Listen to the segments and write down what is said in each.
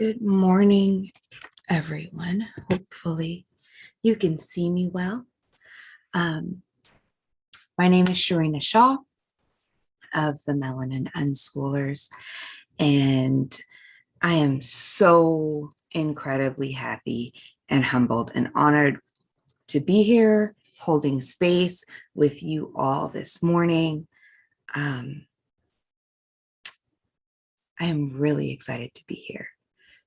Good morning, everyone. Hopefully you can see me well. Um, my name is Sharina Shaw of the Melanin Unschoolers, and I am so incredibly happy and humbled and honored to be here holding space with you all this morning. I am really excited to be here.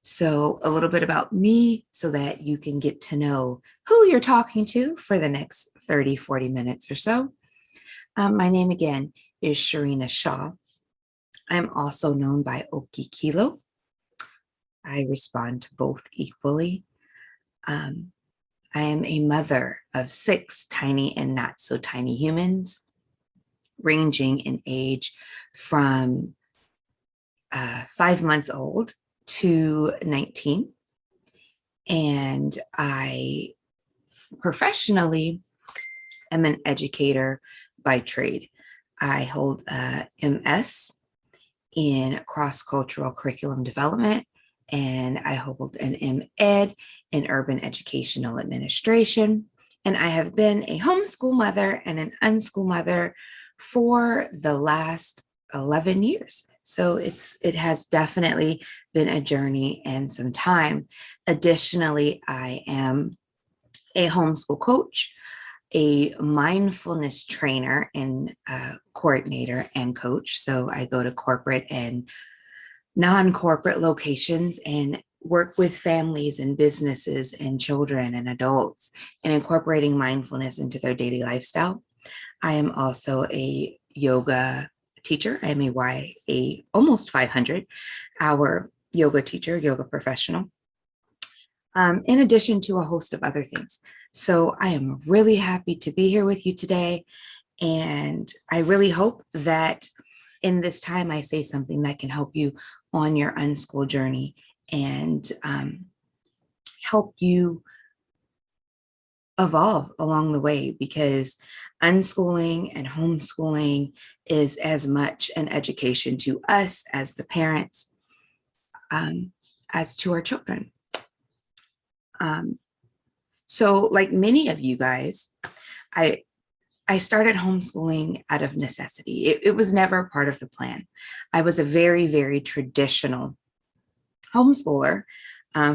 So a little bit about me so that you can get to know who you're talking to for the next 30, 40 minutes or so. My name again is Sharina Shaw. I'm also known by Oki Kilo. I respond to both equally. I am a mother of 6 tiny and not so tiny humans, ranging in age from 5 months old to 19. And I professionally am an educator by trade. I hold a MS in cross-cultural curriculum development, and I hold an M.Ed in urban educational administration. And I have been a homeschool mother and an unschool mother for the last 11 years. So it has definitely been a journey and some time. Additionally, I am a homeschool coach, a mindfulness trainer and coordinator and coach. So I go to corporate and non-corporate locations and work with families and businesses and children and adults and incorporating mindfulness into their daily lifestyle. I am also a yoga teacher. I'm a almost 500-hour yoga teacher, yoga professional, in addition to a host of other things. So I am really happy to be here with you today. And I really hope that in this time I say something that can help you on your unschool journey and help you evolve along the way, because unschooling and homeschooling is as much an education to us as the parents as to our children. So like many of you guys, I started homeschooling out of necessity. It was never part of the plan. I was a very, very traditional homeschooler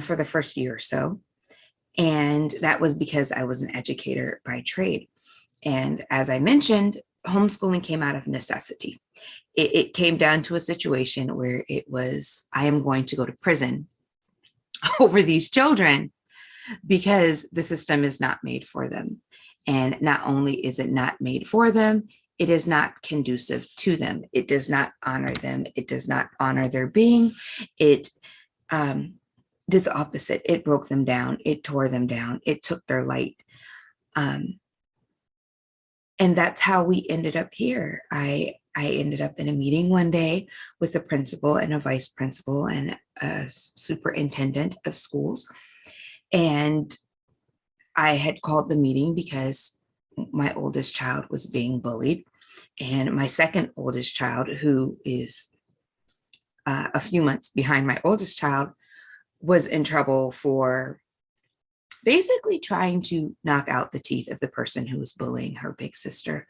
for the first year or so. And that was because I was an educator by trade. And as I mentioned, homeschooling came out of necessity. It came down to a situation where it was, I am going to go to prison over these children because the system is not made for them. And not only is it not made for them, it is not conducive to them. It does not honor them. It does not honor their being. It did the opposite. It broke them down. It tore them down. It took their light. And that's how we ended up here. I ended up in a meeting one day with a principal and a vice principal and a superintendent of schools. And I had called the meeting because my oldest child was being bullied. And my second oldest child, who is a few months behind my oldest child, was in trouble for basically trying to knock out the teeth of the person who was bullying her big sister.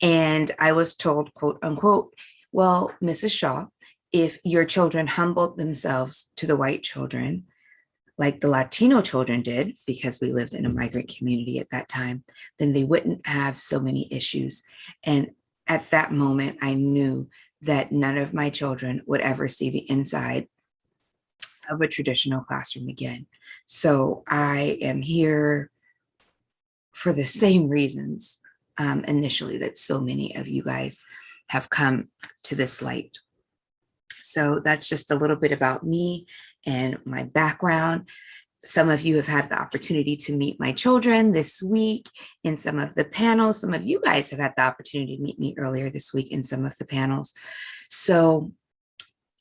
And I was told, quote unquote, well, Mrs. Shaw, if your children humbled themselves to the white children, like the Latino children did, because we lived in a migrant community at that time, then they wouldn't have so many issues. And at that moment, I knew that none of my children would ever see the inside of a traditional classroom again. So I am here for the same reasons initially that so many of you guys have come to this light. So that's just a little bit about me and my background. Some of you have had the opportunity to meet my children this week in some of the panels. Some of you guys have had the opportunity to meet me earlier this week in some of the panels. So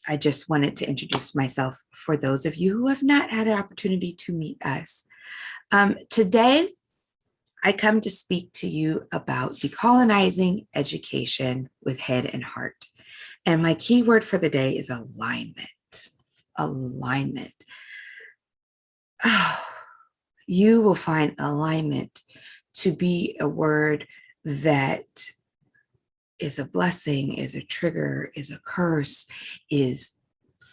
I just wanted to introduce myself for those of you who have not had an opportunity to meet us. Today, I come to speak to you about decolonizing education with head and heart. And my key word for the day is alignment. alignment. Oh, you will find alignment to be a word that is a blessing, is a trigger, is a curse, is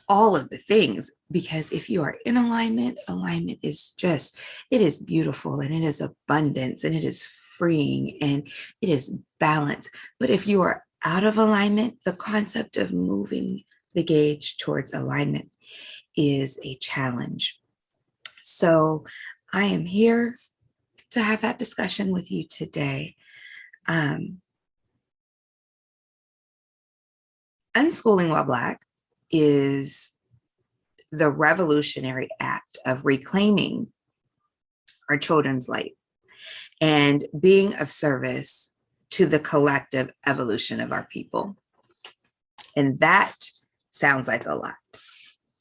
all of the things. Because if you are in alignment, alignment is just, it is beautiful and it is abundance and it is freeing and it is balance. But if you are out of alignment, the concept of moving the gauge towards alignment is a challenge. So I am here to have that discussion with you today. Unschooling While Black is the revolutionary act of reclaiming our children's light and being of service to the collective evolution of our people. And that sounds like a lot.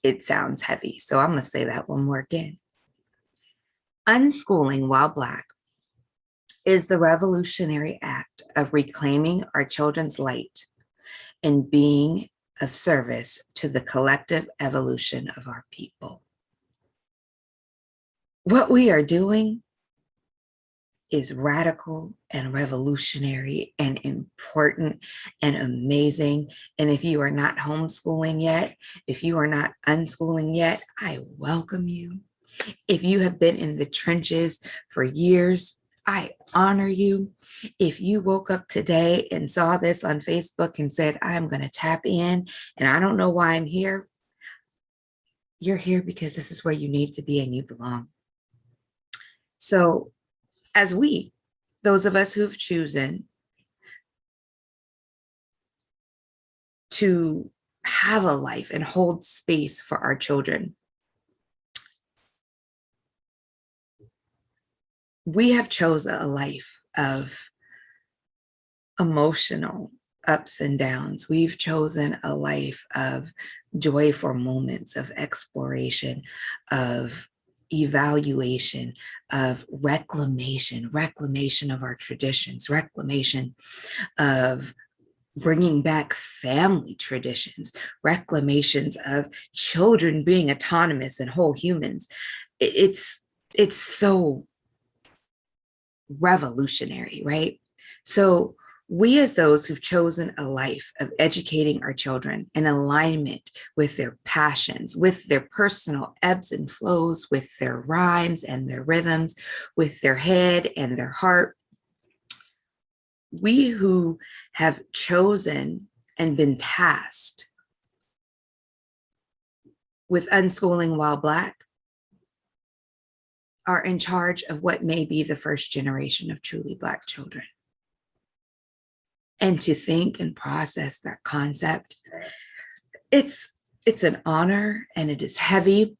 It sounds heavy. So I'm going to say that one more again. Unschooling While Black is the revolutionary act of reclaiming our children's light and being of service to the collective evolution of our people. What we are doing is radical and revolutionary and important and amazing. And if you are not homeschooling yet, if you are not unschooling yet, I welcome you. If you have been in the trenches for years, I honor you. If you woke up today and saw this on Facebook and said, I'm going to tap in and I don't know why I'm here, you're here because this is where you need to be and you belong. So as we, those of us who've chosen to have a life and hold space for our children, we have chosen a life of emotional ups and downs. We've chosen a life of joyful moments, of exploration, of evaluation, of reclamation of our traditions, reclamation of bringing back family traditions, reclamations of children being autonomous and whole humans. It's so revolutionary, right? So we, as those who've chosen a life of educating our children in alignment with their passions, with their personal ebbs and flows, with their rhymes and their rhythms, with their head and their heart, we who have chosen and been tasked with unschooling while Black are in charge of what may be the first generation of truly Black children. And to think and process that concept, it's an honor and it is heavy,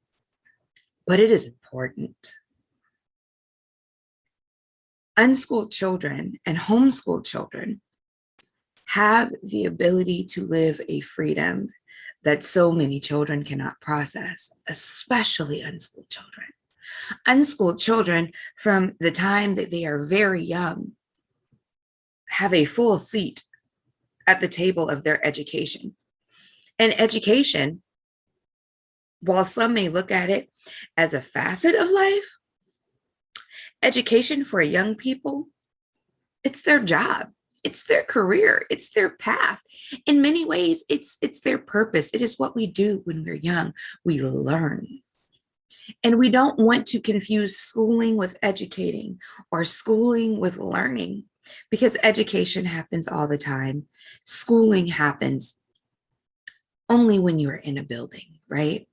but it is important. Unschooled children and homeschooled children have the ability to live a freedom that so many children cannot process, especially unschooled children. Unschooled children, from the time that they are very young, have a full seat at the table of their education. And education, while some may look at it as a facet of life, education for young people, it's their job, it's their career, it's their path. In many ways, it's their purpose. It is what we do when we're young. We learn. And we don't want to confuse schooling with educating or schooling with learning, because education happens all the time. Schooling happens only when you're in a building, right?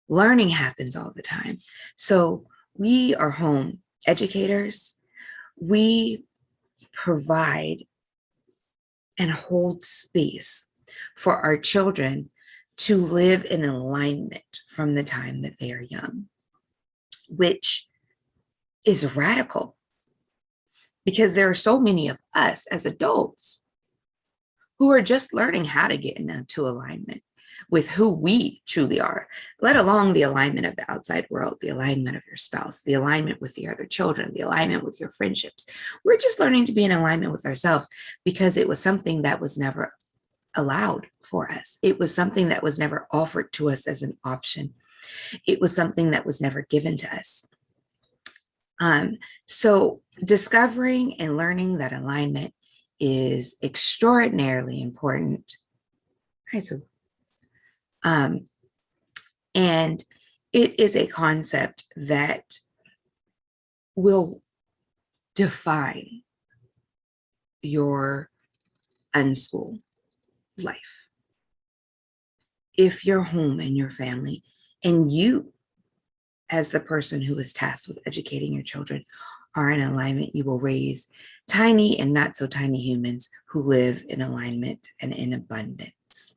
Learning happens all the time. So we are home educators. We provide and hold space for our children to live in alignment from the time that they are young, which is radical, because there are so many of us as adults who are just learning how to get into alignment with who we truly are, let alone the alignment of the outside world, the alignment of your spouse, the alignment with the other children, the alignment with your friendships. We're just learning to be in alignment with ourselves, because it was something that was never allowed for us. It was something that was never offered to us as an option. It was something that was never given to us. So discovering and learning that alignment is extraordinarily important. Hi, Sue. And it is a concept that will define your unschool life. If your home and your family and you, as the person who is tasked with educating your children, are in alignment, you will raise tiny and not so tiny humans who live in alignment and in abundance.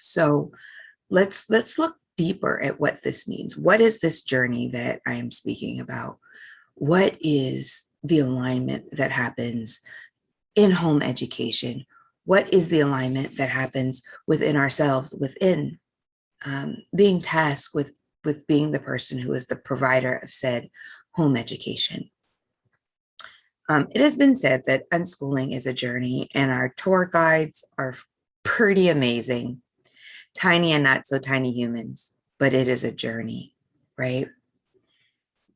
So let's look deeper at what this means. What is this journey that I am speaking about? What is the alignment that happens in home education? What is the alignment that happens within ourselves, within being tasked with being the person who is the provider of said home education? It has been said that unschooling is a journey, and our tour guides are pretty amazing. Tiny and not so tiny humans, but it is a journey, right?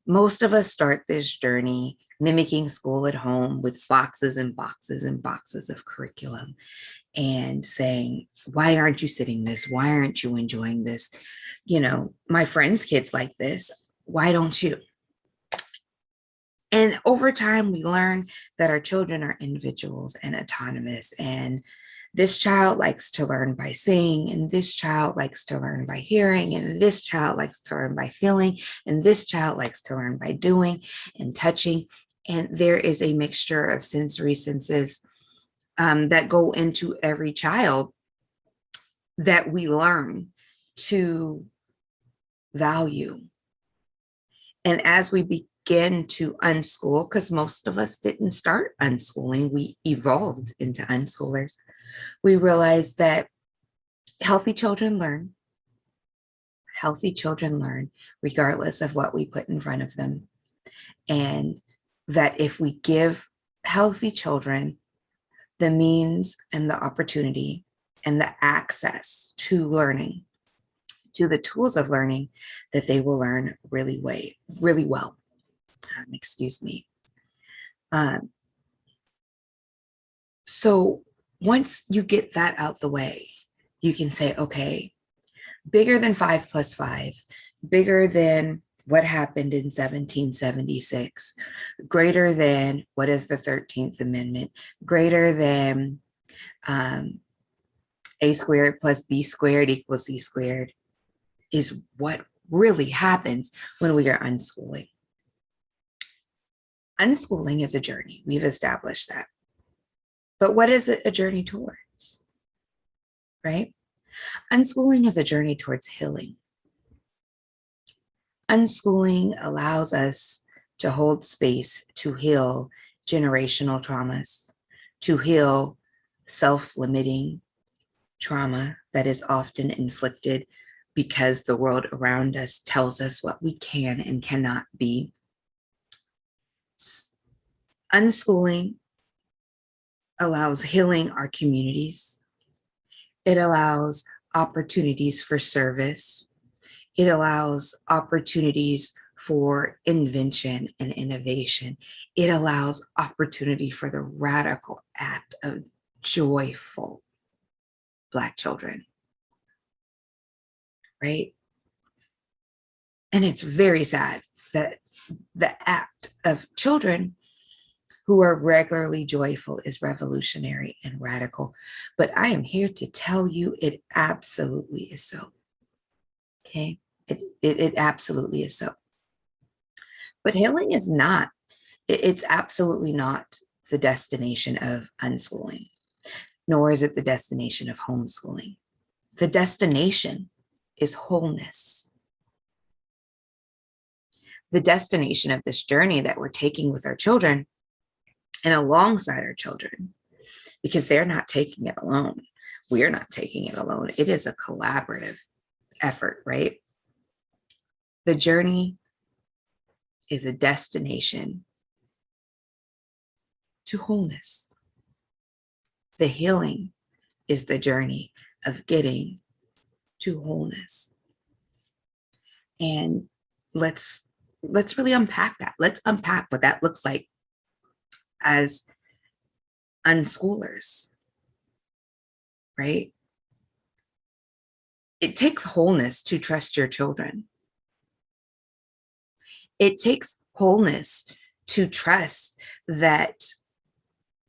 Most of us start this journey mimicking school at home with boxes and boxes and boxes of curriculum and saying, why aren't you sitting this? Why aren't you enjoying this? You know, my friends' kids like this. Why don't you? And over time, we learn that our children are individuals and autonomous. And this child likes to learn by seeing, and this child likes to learn by hearing, and this child likes to learn by feeling, and this child likes to learn by doing and touching. And there is a mixture of sensory senses that go into every child that we learn to value. And as we begin to unschool, because most of us didn't start unschooling, we evolved into unschoolers, we realize that healthy children learn. Healthy children learn regardless of what we put in front of them. And that if we give healthy children the means and the opportunity and the access to learning, to the tools of learning, that they will learn really well. Excuse me. So once you get that out the way, you can say, okay, bigger than 5 plus 5, bigger than what happened in 1776, greater than what is the 13th Amendment, greater than A squared plus B squared equals C squared, is what really happens when we are unschooling. Unschooling is a journey. We've established that. But what is it a journey towards? Right? Unschooling is a journey towards healing. Unschooling allows us to hold space to heal generational traumas, to heal self-limiting trauma that is often inflicted because the world around us tells us what we can and cannot be. Unschooling allows healing our communities. It allows opportunities for service. It allows opportunities for invention and innovation. It allows opportunity for the radical act of joyful Black children, right? And it's very sad that the act of children who are regularly joyful is revolutionary and radical. But I am here to tell you it absolutely is so. Okay, it absolutely is so. But healing is not, it's absolutely not the destination of unschooling, nor is it the destination of homeschooling. The destination is wholeness. The destination of this journey that we're taking with our children and alongside our children, because they're not taking it alone. We're not taking it alone. It is a collaborative effort, right? The journey is a destination to wholeness. The healing is the journey of getting to wholeness. And let's really unpack that. Let's unpack what that looks like as unschoolers, right? It takes wholeness to trust your children. It takes wholeness to trust that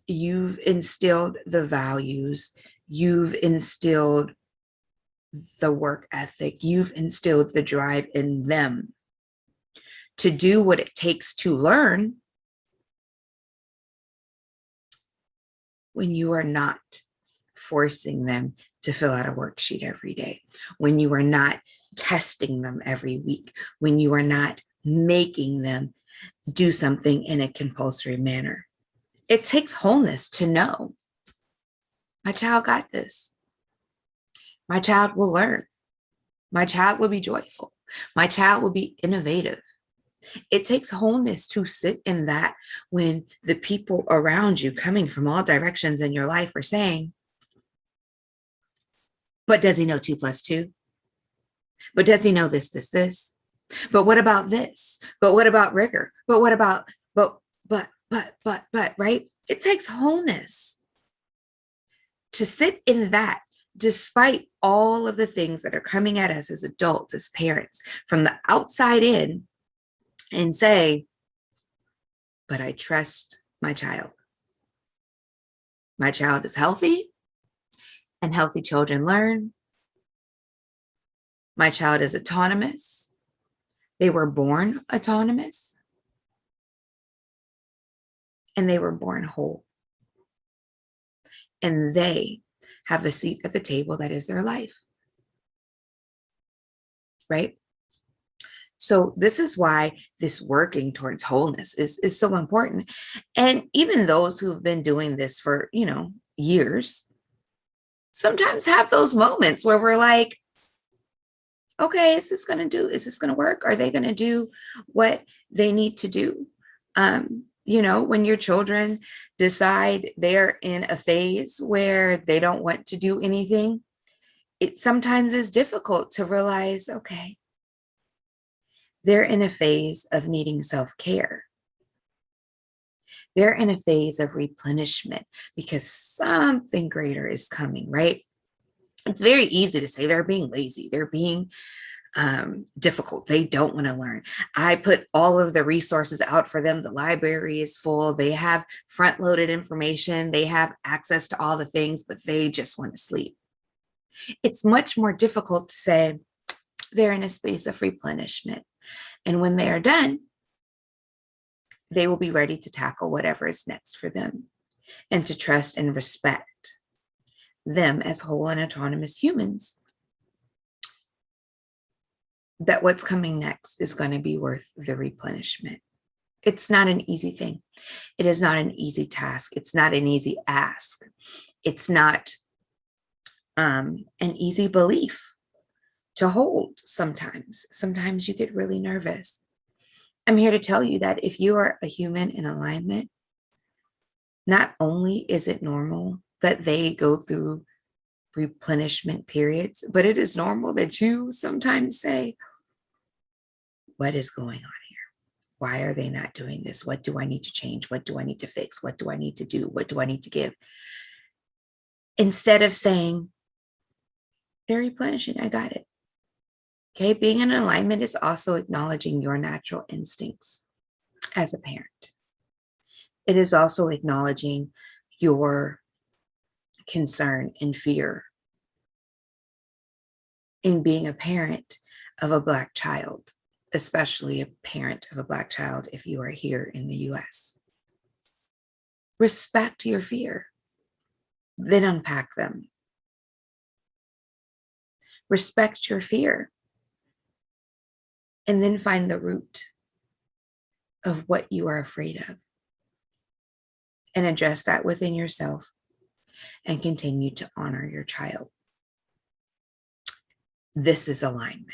you've instilled the values, you've instilled the work ethic, you've instilled the drive in them to do what it takes to learn when you are not forcing them to fill out a worksheet every day, when you are not testing them every week, when you are not making them do something in a compulsory manner. It takes wholeness to know my child got this. My child will learn. My child will be joyful. My child will be innovative. It takes wholeness to sit in that when the people around you coming from all directions in your life are saying, but does he know 2 + 2? But does he know this, this, this? But what about this? But what about rigor? But what about, right? It takes wholeness to sit in that despite all of the things that are coming at us as adults, as parents, from the outside in, and say, but I trust my child. My child is healthy, and healthy children learn. My child is autonomous. They were born autonomous, and they were born whole. And they have a seat at the table that is their life, right? So this is why this working towards wholeness is so important. And even those who've been doing this for, years, sometimes have those moments where we're like, okay, is this going to work? Are they going to do what they need to do? When your children decide they're in a phase where they don't want to do anything, it sometimes is difficult to realize, okay, they're in a phase of needing self-care. They're in a phase of replenishment because something greater is coming, right? It's very easy to say they're being lazy. They're being difficult. They don't want to learn. I put all of the resources out for them. The library is full. They have front-loaded information. They have access to all the things, but they just want to sleep. It's much more difficult to say they're in a space of replenishment. And when they are done, they will be ready to tackle whatever is next for them and to trust and respect them as whole and autonomous humans, that what's coming next is going to be worth the replenishment. It's not an easy thing. It is not an easy task. It's not an easy ask. It's not an easy belief to hold sometimes. Sometimes you get really nervous. I'm here to tell you that if you are a human in alignment, not only is it normal that they go through replenishment periods, but it is normal that you sometimes say, what is going on here? Why are they not doing this? What do I need to change? What do I need to fix? What do I need to do? What do I need to give? Instead of saying, they're replenishing, I got it. Okay, being in alignment is also acknowledging your natural instincts as a parent. It is also acknowledging your concern and fear in being a parent of a Black child, especially a parent of a Black child if you are here in the US. Respect your fear, then unpack them. Respect your fear, and then find the root of what you are afraid of and address that within yourself and continue to honor your child. This is alignment.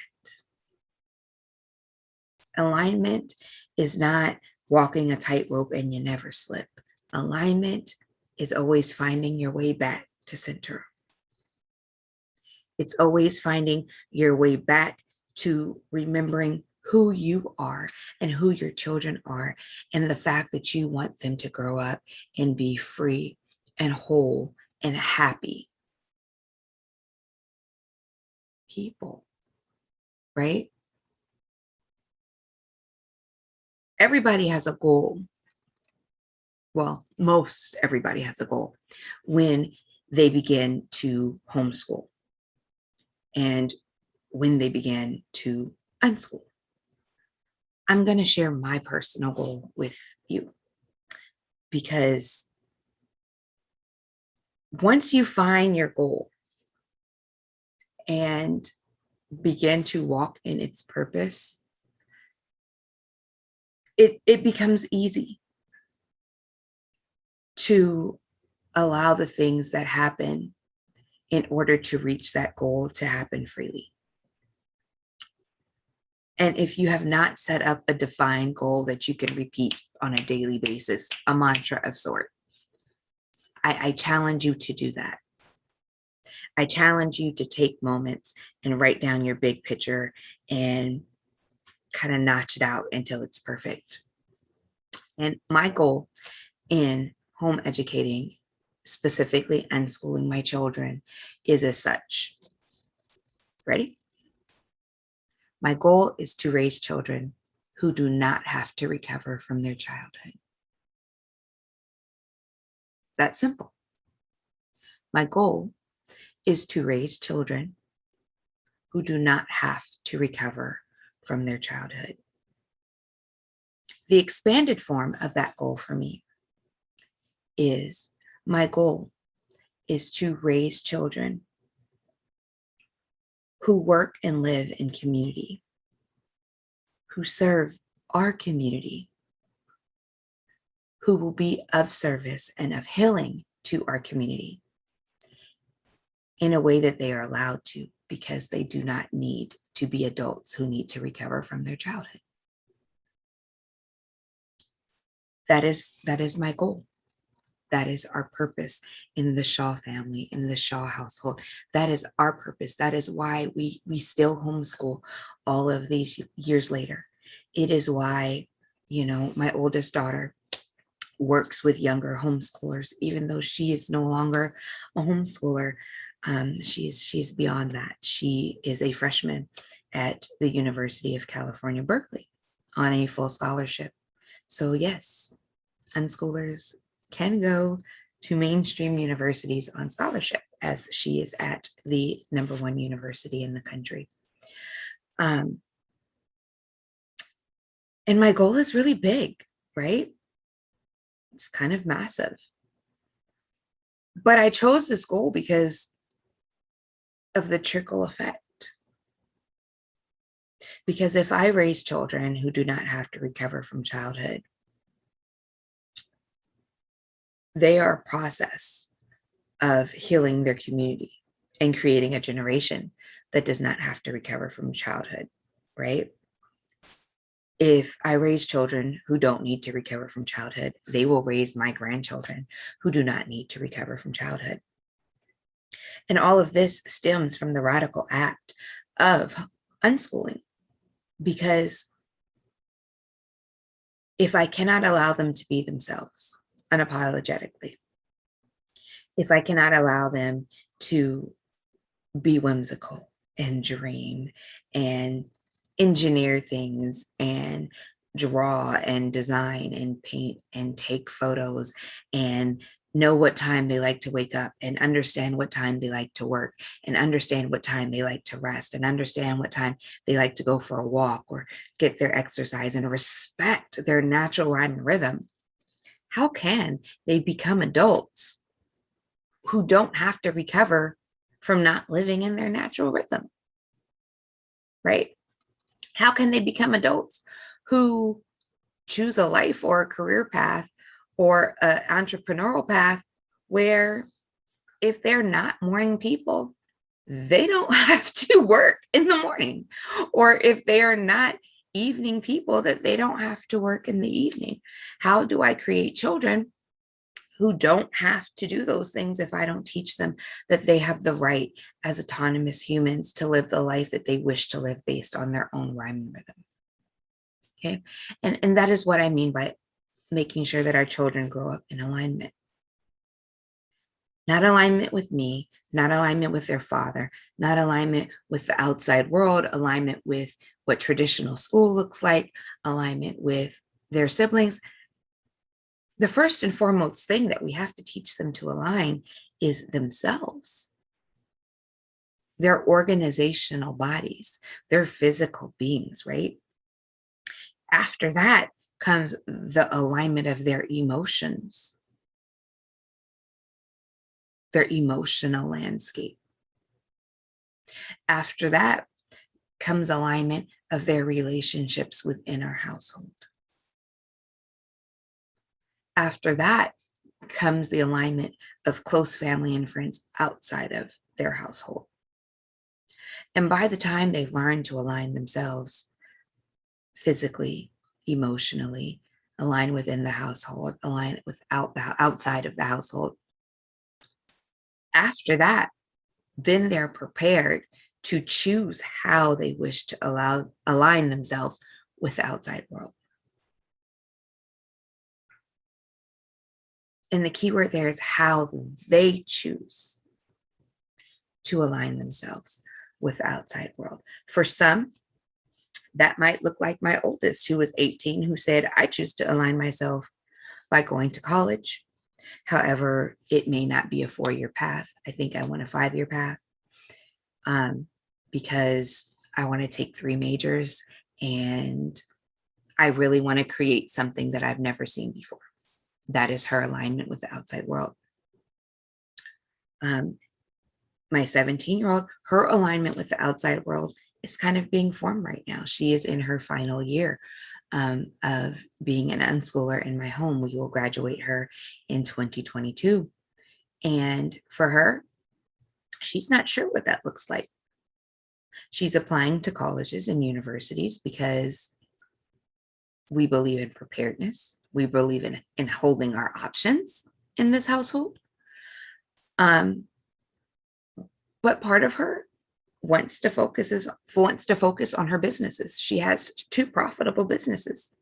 Alignment is not walking a tightrope and you never slip. Alignment is always finding your way back to center. It's always finding your way back to remembering who you are and who your children are, and the fact that you want them to grow up and be free and whole and happy people, right? Everybody has a goal. Well, most everybody has a goal when they begin to homeschool and when they begin to unschool. I'm going to share my personal goal with you, because once you find your goal and begin to walk in its purpose, it becomes easy to allow the things that happen in order to reach that goal to happen freely. And if you have not set up a defined goal that you can repeat on a daily basis, a mantra of sort, I challenge you to do that. I challenge you to take moments and write down your big picture and kind of notch it out until it's perfect. And my goal in home educating, specifically unschooling my children, is as such. Ready? My goal is to raise children who do not have to recover from their childhood. That's simple. My goal is to raise children who do not have to recover from their childhood. The expanded form of that goal for me is my goal is to raise children who work and live in community, who serve our community, who will be of service and of healing to our community in a way that they are allowed to, because they do not need to be adults who need to recover from their childhood. That is my goal. That is our purpose in the Shaw family, in the Shaw household. That is our purpose. That is why we still homeschool all of these years later. It is why, my oldest daughter works with younger homeschoolers, even though she is no longer a homeschooler. She's beyond that. She is a freshman at the University of California, Berkeley, on a full scholarship. So yes, unschoolers can go to mainstream universities on scholarship, as she is at the #1 university in the country. And my goal is really big, right? It's kind of massive. But I chose this goal because of the trickle effect. Because if I raise children who do not have to recover from childhood, they are a process of healing their community and creating a generation that does not have to recover from childhood, right? If I raise children who don't need to recover from childhood, they will raise my grandchildren who do not need to recover from childhood. And all of this stems from the radical act of unschooling, because if I cannot allow them to be themselves unapologetically, if I cannot allow them to be whimsical and dream and engineer things and draw and design and paint and take photos and know what time they like to wake up and understand what time they like to work and understand what time they like to rest and understand what time they like to go for a walk or get their exercise and respect their natural rhyme and rhythm, how can they become adults who don't have to recover from not living in their natural rhythm, right? How can they become adults who choose a life or a career path or an entrepreneurial path where if they're not morning people, they don't have to work in the morning, or if they are not evening people, that they don't have to work in the evening? How do I create children who don't have to do those things if I don't teach them that they have the right as autonomous humans to live the life that they wish to live based on their own rhyme and rhythm. Okay. And that is what I mean by making sure that our children grow up in alignment. Not alignment with me, not alignment with their father, not alignment with the outside world, alignment with what traditional school looks like, alignment with their siblings. The first and foremost thing that we have to teach them to align is themselves, their organizational bodies, their physical beings, right? After that comes the alignment of their emotions, their emotional landscape. After that comes alignment of their relationships within our household. After that comes the alignment of close family and friends outside of their household. And by the time they've learned to align themselves physically, emotionally, align within the household, align without the outside of the household, after that, then they're prepared to choose how they wish to align themselves with the outside world. And the key word there is how they choose to align themselves with the outside world. For some, that might look like my oldest, who was 18, who said, I choose to align myself by going to college. However, it may not be a 4-year path. I think I want a 5-year path because I want to take 3 majors and I really want to create something that I've never seen before. That is her alignment with the outside world. My 17-year-old, her alignment with the outside world is kind of being formed right now. She is in her final year of being an unschooler in my home. We will graduate her in 2022. And for her, she's not sure what that looks like. She's applying to colleges and universities because we believe in preparedness. We believe in holding our options in this household. But part of her wants to focus on her businesses. She has 2 profitable businesses.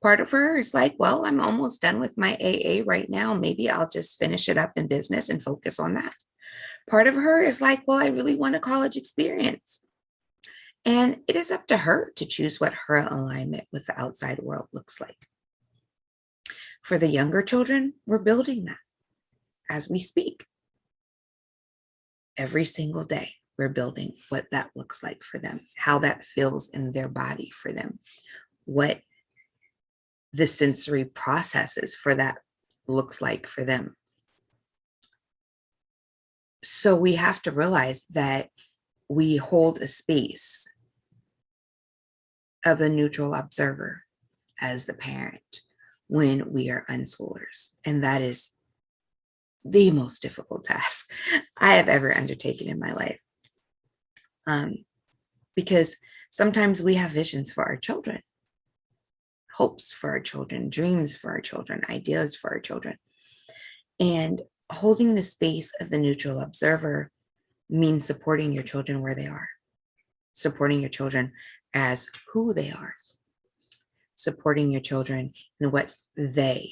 Part of her is like, well, I'm almost done with my AA right now. Maybe I'll just finish it up in business and focus on that. Part of her is like, well, I really want a college experience. And it is up to her to choose what her alignment with the outside world looks like. For the younger children, we're building that as we speak. Every single day, we're building what that looks like for them, how that feels in their body for them, what the sensory processes for that looks like for them. So we have to realize that we hold a space of the neutral observer as the parent when we are unschoolers. And that is the most difficult task I have ever undertaken in my life. Because sometimes we have visions for our children, hopes for our children, dreams for our children, ideas for our children. And holding the space of the neutral observer means supporting your children where they are, supporting your children as who they are, supporting your children in what they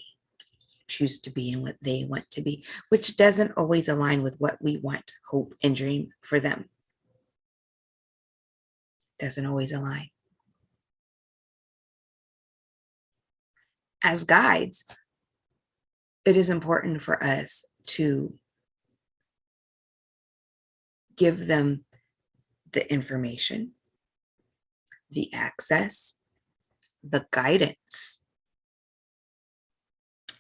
choose to be and what they want to be, which doesn't always align with what we want, hope, and dream for them. Doesn't always align. As guides, it is important for us to give them the information, the access, the guidance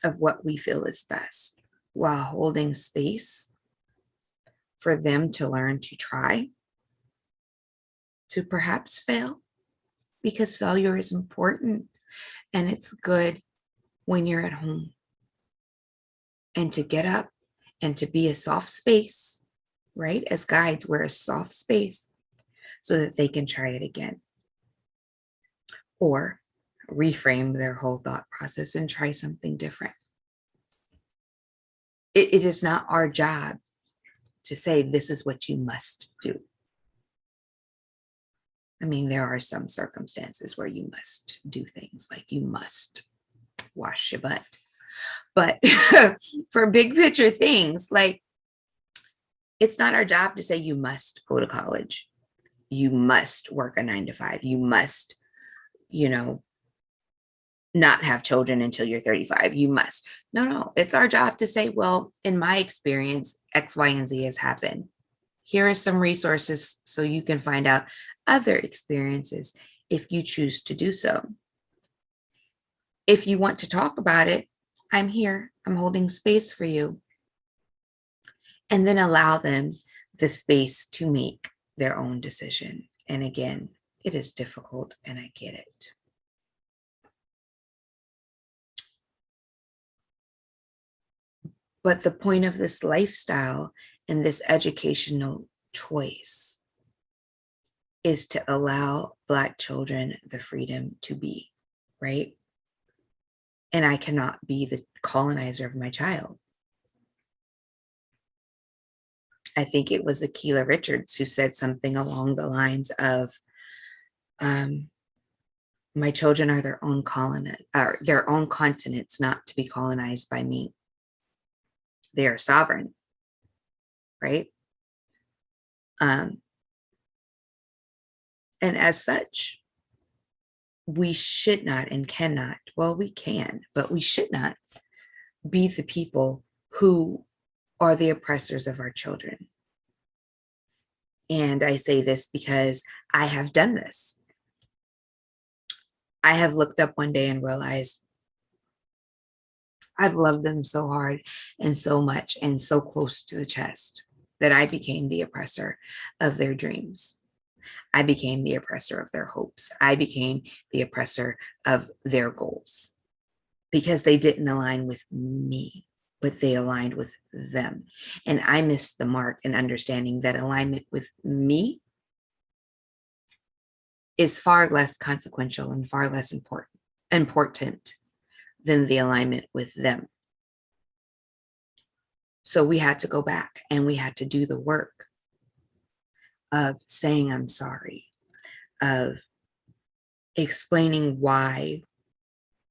of what we feel is best, while holding space for them to learn to try, to perhaps fail, because failure is important and it's good when you're at home. And to get up and to be a soft space, right? As guides, we're a soft space so that they can try it again. Or reframe their whole thought process and try something different. It is not our job to say this is what you must do. I mean, there are some circumstances where you must do things like you must wash your butt. But for big picture things, like it's not our job to say you must go to college. You must work a 9 to 5. You must, you know, not have children until you're 35. You must. No. It's our job to say, well, in my experience, X, Y, and Z has happened. Here are some resources so you can find out other experiences if you choose to do so. If you want to talk about it, I'm here. I'm holding space for you. And then allow them the space to make their own decision. And again, it is difficult and I get it. But the point of this lifestyle and this educational choice is to allow Black children the freedom to be, right? And I cannot be the colonizer of my child. I think it was Akilah Richards who said something along the lines of, my children are their own their own continents, not to be colonized by me. They are sovereign, right? And as such, we should not and cannot, well, we can, but we should not be the people who are the oppressors of our children. And I say this because I have done this. I have looked up one day and realized I've loved them so hard and so much and so close to the chest that I became the oppressor of their dreams. I became the oppressor of their hopes. I became the oppressor of their goals because they didn't align with me, but they aligned with them. And I missed the mark in understanding that alignment with me is far less consequential and far less important than the alignment with them. So we had to go back and we had to do the work of saying I'm sorry, of explaining why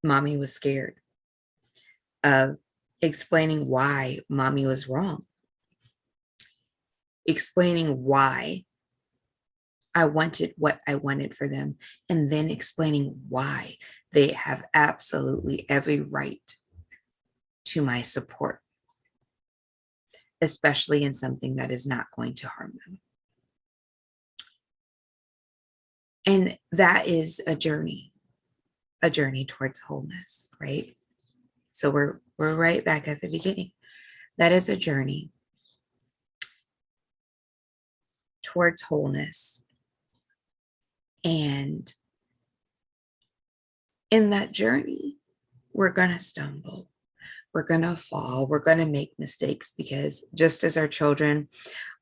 mommy was scared, of explaining why mommy was wrong, explaining why I wanted what I wanted for them, and then explaining why they have absolutely every right to my support, especially in something that is not going to harm them. And that is a journey towards wholeness, right? So we're right back at the beginning. That is a journey towards wholeness. And in that journey, we're going to stumble. We're going to fall. We're going to make mistakes because just as our children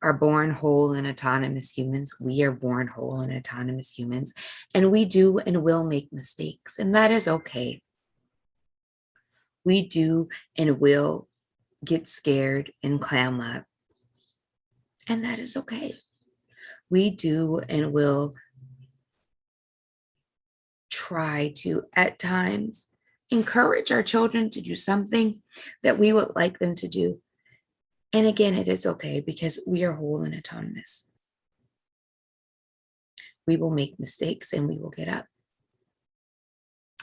are born whole and autonomous humans, we are born whole and autonomous humans. And we do and will make mistakes. And that is okay. We do and will get scared and clam up. And that is okay. We do and will try to, at times, encourage our children to do something that we would like them to do. And again, it is okay because we are whole and autonomous. We will make mistakes and we will get up.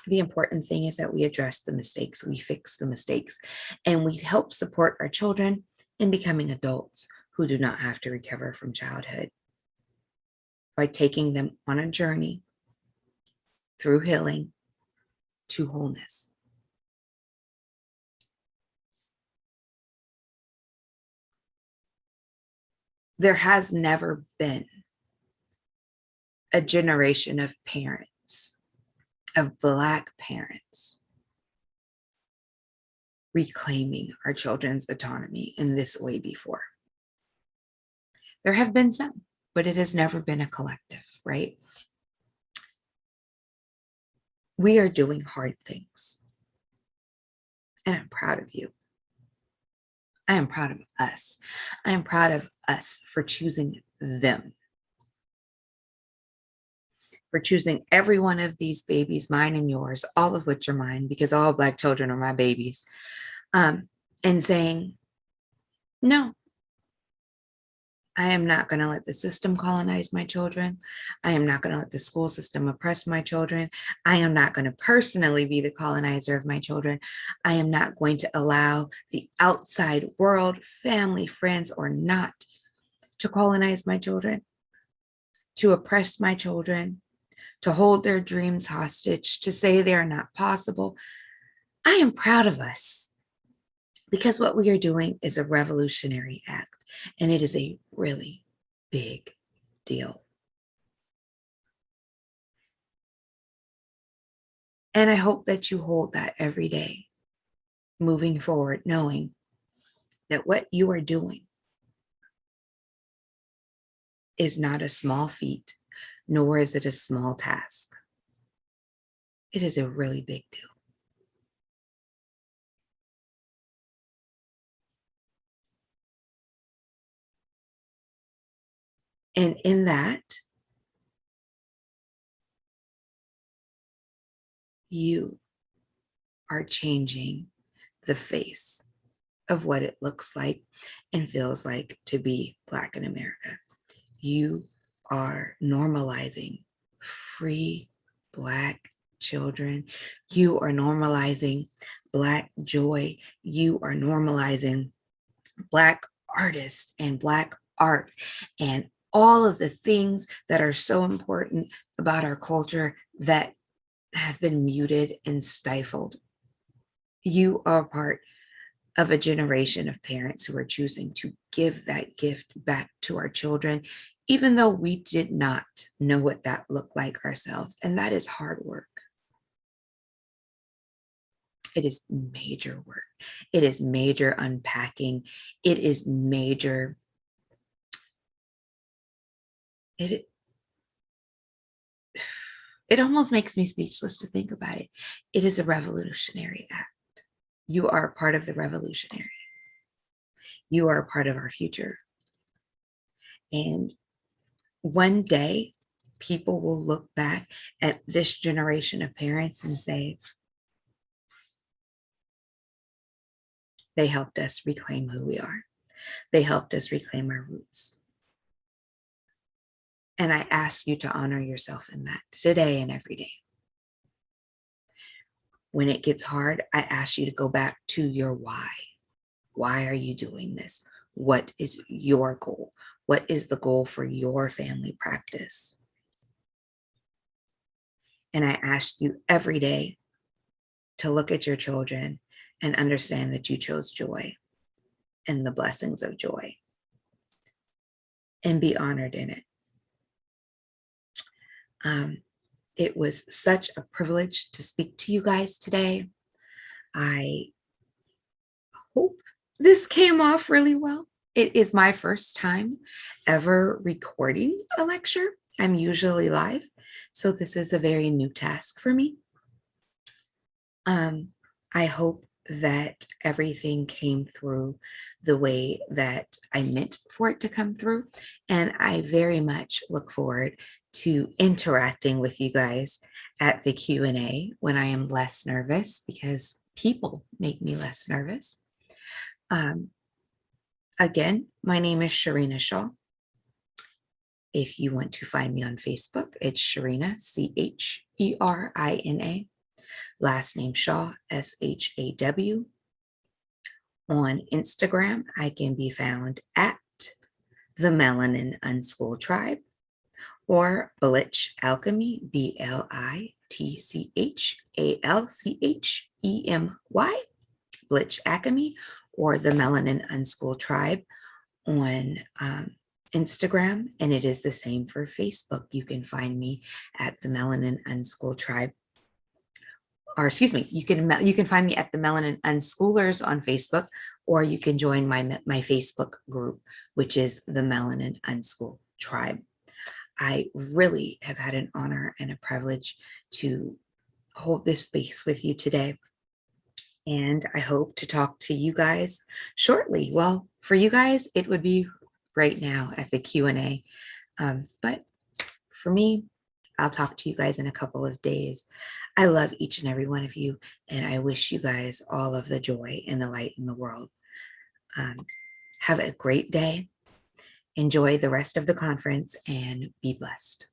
The important thing is that we address the mistakes, we fix the mistakes, and we help support our children in becoming adults who do not have to recover from childhood by taking them on a journey through healing to wholeness. There has never been a generation of parents, of Black parents, reclaiming our children's autonomy in this way before. There have been some, but it has never been a collective, right? We are doing hard things. And I'm proud of you. I am proud of us. I am proud of us for choosing them, for choosing every one of these babies, mine and yours, all of which are mine, because all Black children are my babies, and saying, no, I am not going to let the system colonize my children. I am not going to let the school system oppress my children. I am not going to personally be the colonizer of my children. I am not going to allow the outside world, family, friends, or not, to colonize my children, to oppress my children, to hold their dreams hostage, to say they are not possible. I am proud of us because what we are doing is a revolutionary act, and it is a really big deal. And I hope that you hold that every day moving forward, knowing that what you are doing is not a small feat, nor is it a small task. It is a really big deal. And in that, you are changing the face of what it looks like and feels like to be Black in America. You are normalizing free Black children. You are normalizing Black joy. You are normalizing Black artists and Black art and all of the things that are so important about our culture that have been muted and stifled. You are part of a generation of parents who are choosing to give that gift back to our children, even though we did not know what that looked like ourselves. And that is hard work. It is major work. It is major unpacking. It is major. It almost makes me speechless to think about it. It is a revolutionary act. You are a part of the revolutionary. You are a part of our future. And one day, people will look back at this generation of parents and say, they helped us reclaim who we are. They helped us reclaim our roots. And I ask you to honor yourself in that today and every day. When it gets hard, I ask you to go back to your why. Why are you doing this? What is your goal? What is the goal for your family practice? And I ask you every day to look at your children and understand that you chose joy and the blessings of joy and be honored in it. It was such a privilege to speak to you guys today. I hope this came off really well. It is my first time ever recording a lecture. I'm usually live, so this is a very new task for me. I hope that everything came through the way that I meant for it to come through. And I very much look forward to interacting with you guys at the Q&A when I am less nervous, because people make me less nervous. Again, my name is Sharina Shaw. If you want to find me on Facebook, it's Sharina, Cherina. Last name Shaw, Shaw. On Instagram, I can be found at the Melanin Unschooled Tribe or Blitch Alchemy, BLITCHALCHEMY, Blitch Alchemy, or the Melanin Unschooled Tribe on Instagram, and it is the same for Facebook. You can find me at the Melanin Unschooled Tribe. Or excuse me, you can find me at the Melanin Unschoolers on Facebook, or you can join my Facebook group, which is the Melanin Unschooled Tribe. I really have had an honor and a privilege to hold this space with you today. And I hope to talk to you guys shortly. Well, for you guys, it would be right now at the Q&A. But for me, I'll talk to you guys in a couple of days. I love each and every one of you, and I wish you guys all of the joy and the light in the world. Have a great day. Enjoy the rest of the conference and be blessed.